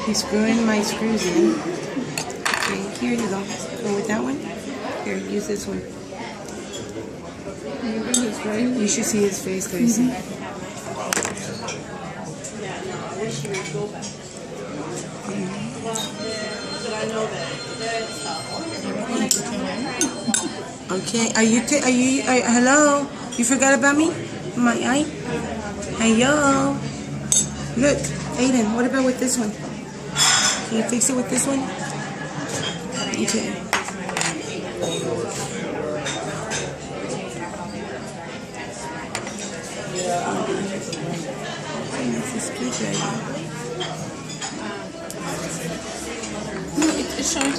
He's screwing my screws in. Okay, here you go. Go with that one. Here, use this one. You should see his face, Gracie. Okay, hello? You forgot about me? My eye? Hello? Look, Ayden, what about with this one? Can you fix it with this one? Okay. This is good, right? No, it's showing.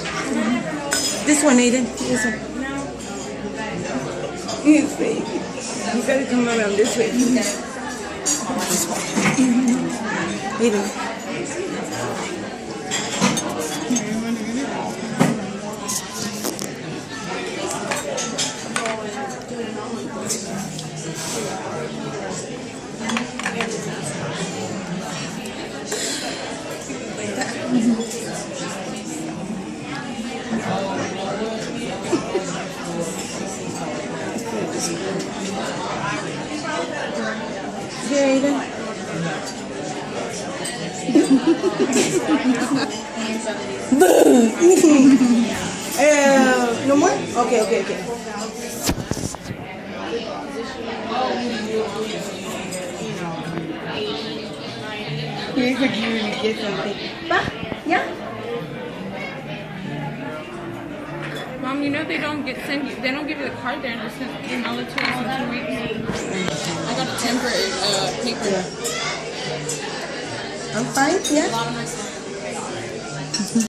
This one, Ayden. This one. Yes, baby. You gotta come around this way. Ayden. Here, Ayden. No more? Okay. Here's what you get something. Pa? Yeah? Mom, you know they don't give you the card there unless you mail it to us in 2 weeks. I got a temporary paper. I'm fine, yeah?